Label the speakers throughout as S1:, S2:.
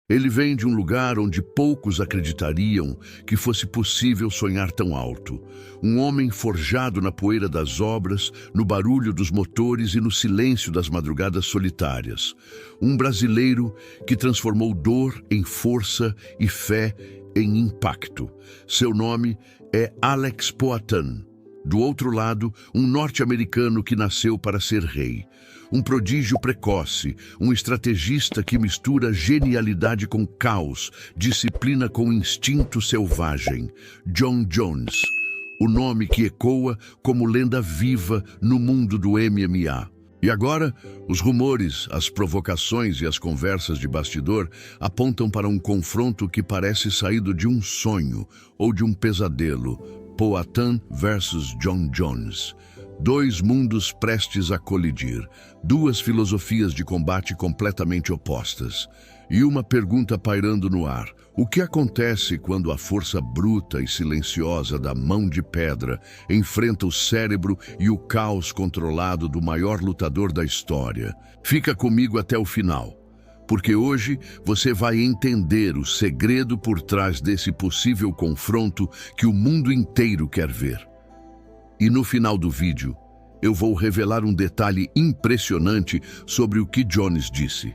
S1: Ele vem de um lugar onde poucos acreditariam que fosse possível sonhar tão alto. Um homem forjado na poeira das obras, no barulho dos motores e no silêncio das madrugadas solitárias. Um brasileiro que transformou dor em força e fé em impacto. Seu nome é Alex Poatan. Do outro lado, um norte-americano que nasceu para ser rei. Um prodígio precoce, um estrategista que mistura genialidade com caos, disciplina com instinto selvagem. Jon Jones, o nome que ecoa como lenda viva no mundo do MMA. E agora, os rumores, as provocações e as conversas de bastidor apontam para um confronto que parece saído de um sonho ou de um pesadelo. Poatan versus Jon Jones. Dois mundos prestes a colidir, duas filosofias de combate completamente opostas. E uma pergunta pairando no ar: o que acontece quando a força bruta e silenciosa da mão de pedra enfrenta o cérebro e o caos controlado do maior lutador da história? Fica comigo até o final, porque hoje você vai entender o segredo por trás desse possível confronto que o mundo inteiro quer ver. E no final do vídeo, eu vou revelar um detalhe impressionante sobre o que Jones disse,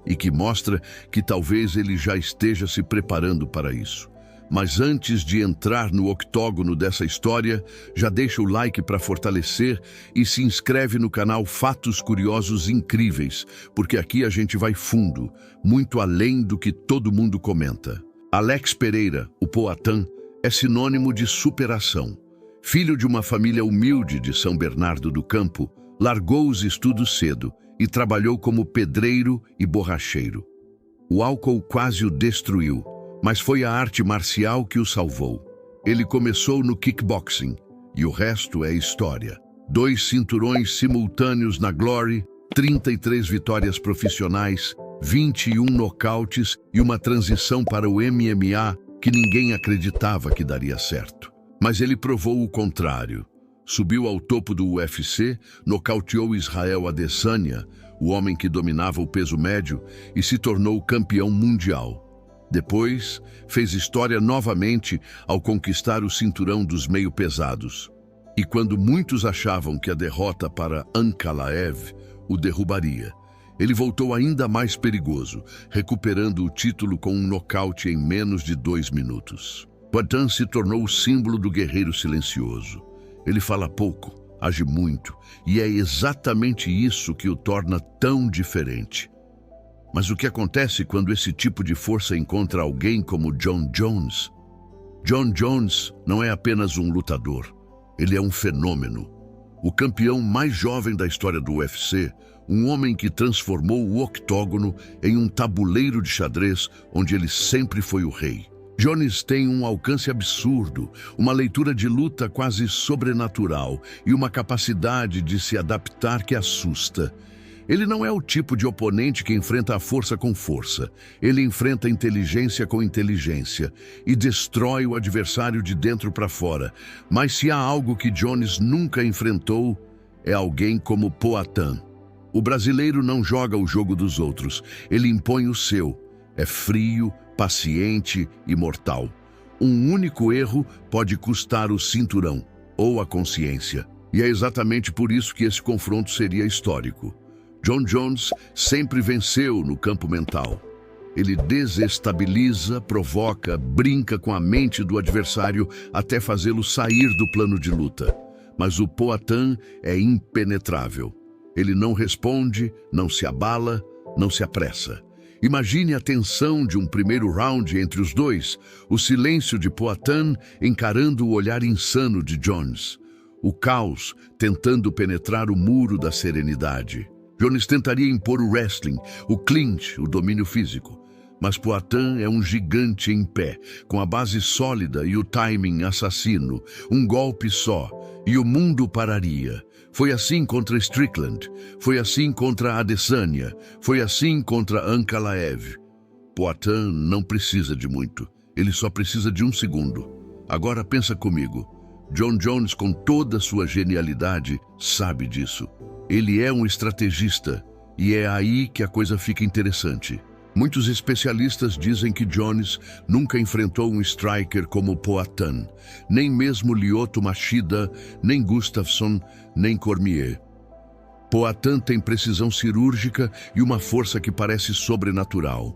S1: e que mostra que talvez ele já esteja se preparando para isso. Mas antes de entrar no octógono dessa história, já deixa o like para fortalecer e se inscreve no canal Fatos Curiosos Incríveis, porque aqui a gente vai fundo, muito além do que todo mundo comenta. Alex Pereira, o Poatan, é sinônimo de superação. Filho de uma família humilde de São Bernardo do Campo, largou os estudos cedo e trabalhou como pedreiro e borracheiro. O álcool quase o destruiu, mas foi a arte marcial que o salvou. Ele começou no kickboxing e o resto é história. 2 cinturões simultâneos na Glory, 33 vitórias profissionais, 21 nocautes e uma transição para o MMA que ninguém acreditava que daria certo. Mas ele provou o contrário. Subiu ao topo do UFC, nocauteou Israel Adesanya, o homem que dominava o peso médio, e se tornou campeão mundial. Depois, fez história novamente ao conquistar o cinturão dos meio-pesados. E quando muitos achavam que a derrota para Ankalaev o derrubaria, ele voltou ainda mais perigoso, recuperando o título com um nocaute em menos de 2 minutos. Poatan se tornou o símbolo do guerreiro silencioso. Ele fala pouco, age muito, e é exatamente isso que o torna tão diferente. Mas o que acontece quando esse tipo de força encontra alguém como Jon Jones? Jon Jones não é apenas um lutador, ele é um fenômeno. O campeão mais jovem da história do UFC, um homem que transformou o octógono em um tabuleiro de xadrez onde ele sempre foi o rei. Jones tem um alcance absurdo, uma leitura de luta quase sobrenatural e uma capacidade de se adaptar que assusta. Ele não é o tipo de oponente que enfrenta a força com força. Ele enfrenta inteligência com inteligência e destrói o adversário de dentro para fora. Mas se há algo que Jones nunca enfrentou, é alguém como Poatan. O brasileiro não joga o jogo dos outros, ele impõe o seu. É frio, paciente e mortal. Um único erro pode custar o cinturão ou a consciência. E é exatamente por isso que esse confronto seria histórico. Jon Jones sempre venceu no campo mental. Ele desestabiliza, provoca, brinca com a mente do adversário até fazê-lo sair do plano de luta. Mas o Poatan é impenetrável. Ele não responde, não se abala, não se apressa. Imagine a tensão de um primeiro round entre os dois, o silêncio de Poatan encarando o olhar insano de Jones, o caos tentando penetrar o muro da serenidade. Jones tentaria impor o wrestling, o clinch, o domínio físico, mas Poatan é um gigante em pé, com a base sólida e o timing assassino, um golpe só, e o mundo pararia. Foi assim contra Strickland, foi assim contra Adesanya, foi assim contra Ankalaev. Poatan não precisa de muito, ele só precisa de 1 segundo. Agora pensa comigo, Jon Jones, com toda a sua genialidade, sabe disso. Ele é um estrategista, e é aí que a coisa fica interessante. Muitos especialistas dizem que Jones nunca enfrentou um striker como Poatan, nem mesmo Lyoto Machida, nem Gustafsson, nem Cormier. Poatan tem precisão cirúrgica e uma força que parece sobrenatural.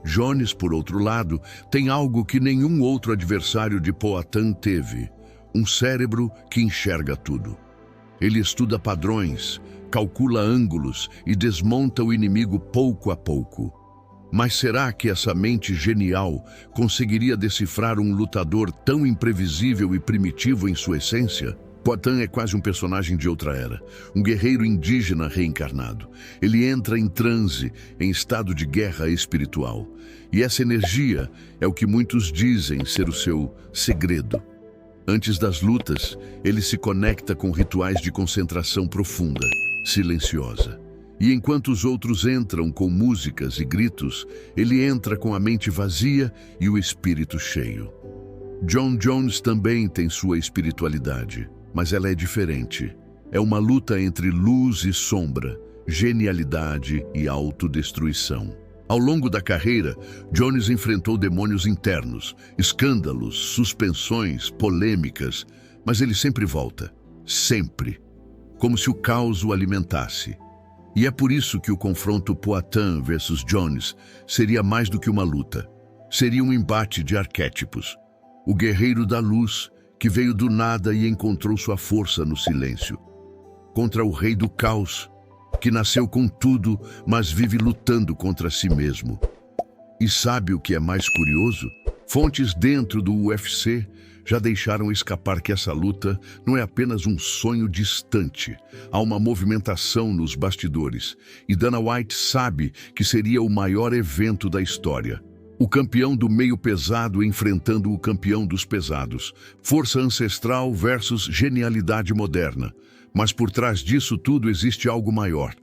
S1: Jones, por outro lado, tem algo que nenhum outro adversário de Poatan teve: um cérebro que enxerga tudo. Ele estuda padrões, calcula ângulos e desmonta o inimigo pouco a pouco. Mas será que essa mente genial conseguiria decifrar um lutador tão imprevisível e primitivo em sua essência? Poatan é quase um personagem de outra era, um guerreiro indígena reencarnado. Ele entra em transe, em estado de guerra espiritual. E essa energia é o que muitos dizem ser o seu segredo. Antes das lutas, ele se conecta com rituais de concentração profunda, silenciosa. E enquanto os outros entram com músicas e gritos, ele entra com a mente vazia e o espírito cheio. Jon Jones também tem sua espiritualidade, mas ela é diferente. É uma luta entre luz e sombra, genialidade e autodestruição. Ao longo da carreira, Jones enfrentou demônios internos, escândalos, suspensões, polêmicas, mas ele sempre volta. Sempre. Como se o caos o alimentasse. E é por isso que o confronto Poatan versus Jones seria mais do que uma luta. Seria um embate de arquétipos. O guerreiro da luz, que veio do nada e encontrou sua força no silêncio. Contra o rei do caos, que nasceu com tudo, mas vive lutando contra si mesmo. E sabe o que é mais curioso? Fontes dentro do UFC já deixaram escapar que essa luta não é apenas um sonho distante. Há uma movimentação nos bastidores, e Dana White sabe que seria o maior evento da história. O campeão do meio pesado enfrentando o campeão dos pesados. Força ancestral versus genialidade moderna. Mas por trás disso tudo existe algo maior.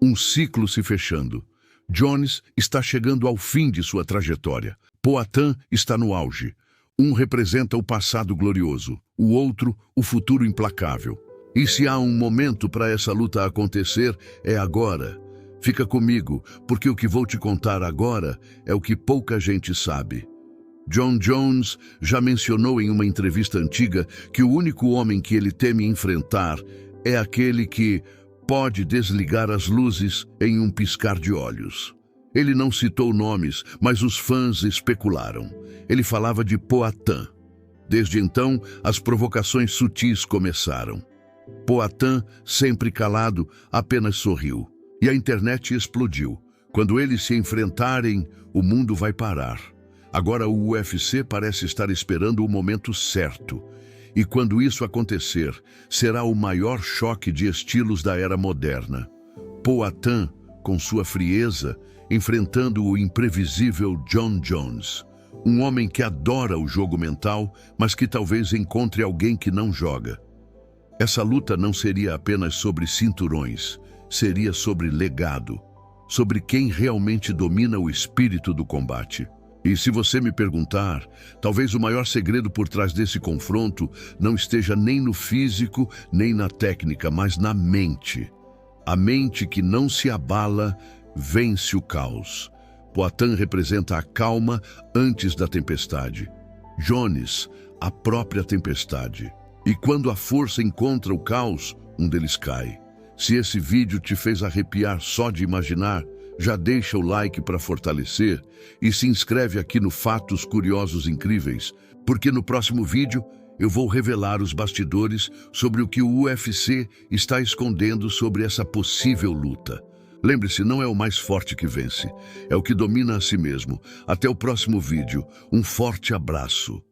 S1: Um ciclo se fechando. Jones está chegando ao fim de sua trajetória. Poatan está no auge. Um representa o passado glorioso, o outro, o futuro implacável. E se há um momento para essa luta acontecer, é agora. Fica comigo, porque o que vou te contar agora é o que pouca gente sabe. Jon Jones já mencionou em uma entrevista antiga que o único homem que ele teme enfrentar é aquele que pode desligar as luzes em um piscar de olhos. Ele não citou nomes, mas os fãs especularam. Ele falava de Poatan. Desde então, as provocações sutis começaram. Poatan, sempre calado, apenas sorriu. E a internet explodiu. Quando eles se enfrentarem, o mundo vai parar. Agora o UFC parece estar esperando o momento certo. E quando isso acontecer, será o maior choque de estilos da era moderna. Poatan, com sua frieza, enfrentando o imprevisível Jon Jones. Um homem que adora o jogo mental, mas que talvez encontre alguém que não joga. Essa luta não seria apenas sobre cinturões, seria sobre legado, sobre quem realmente domina o espírito do combate. E se você me perguntar, talvez o maior segredo por trás desse confronto não esteja nem no físico, nem na técnica, mas na mente. A mente que não se abala vence o caos. Poatan representa a calma antes da tempestade. Jones, a própria tempestade. E quando a força encontra o caos, um deles cai. Se esse vídeo te fez arrepiar só de imaginar, já deixa o like para fortalecer e se inscreve aqui no Fatos Curiosos Incríveis, porque no próximo vídeo eu vou revelar os bastidores sobre o que o UFC está escondendo sobre essa possível luta. Lembre-se, não é o mais forte que vence, é o que domina a si mesmo. Até o próximo vídeo. Um forte abraço.